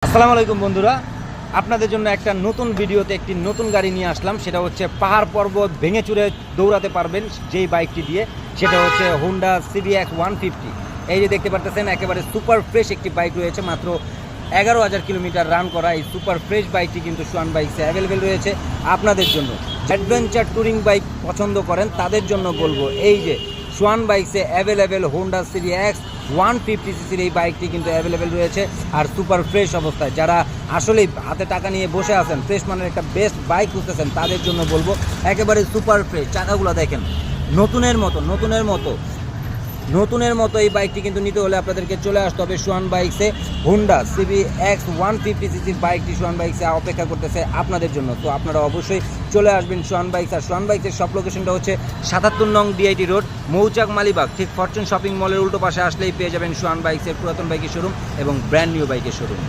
আসসালামু আলাইকুম বন্ধুরা, আপনাদের জন্য একটা নতুন ভিডিওতে একটি নতুন গাড়ি নিয়ে আসলাম। সেটা হচ্ছে পাহাড় পর্বত ভেঙে চুরে দৌড়াতে পারবেন যেই বাইকটি দিয়ে, সেটা হচ্ছে হোন্ডা CBX 150। এই যে দেখতে পাচ্ছেন একেবারে সুপার ফ্রেশ একটি বাইক রয়েছে, মাত্র 11,000 কিলোমিটার রান করা এই সুপার ফ্রেশ বাইকটি কিন্তু সোয়ান বাইকসে অ্যাভেলেবেল রয়েছে আপনাদের জন্য। অ্যাডভেঞ্চার ট্যুরিং বাইক পছন্দ করেন তাদের জন্য বলবো, এই যে সোয়ান বাইকসে অ্যাভেলেবেল হোন্ডা CBX 150 সিসির এই বাইকটি কিন্তু অ্যাভেলেবেল রয়েছে আর সুপার ফ্রেশ অবস্থায়। যারা আসলেই হাতে টাকা নিয়ে বসে আছেন, ফ্রেশ মানের একটা বেস্ট বাইক খুঁজতেছেন, তাদের জন্য বলবো একেবারে সুপার ফ্রেশ। চাকাগুলো দেখেন নতুনের মতো এই বাইকটি কিন্তু নিতে হলে আপনাদেরকে চলে আসতে হবে সোয়ান বাইকসে। হোন্ডা CBX 150 সিসির বাইকটি সোয়ান বাইকসে অপেক্ষা করতেছে আপনাদের জন্য। তো আপনারা অবশ্যই চলে আসবেন সোয়ান বাইকস। আর সোয়ান বাইকসের সব লোকেশনটা হচ্ছে 77 নং DIT রোড, মৌচাক মালিবাগ, ঠিক ফরচুন শপিং মলের উল্টো পাশে আসলেই পেয়ে যাবেন সোয়ান বাইকসের পুরাতন বাইকের শোরুম এবং ব্র্যান্ড নিউ বাইকের শোরুম।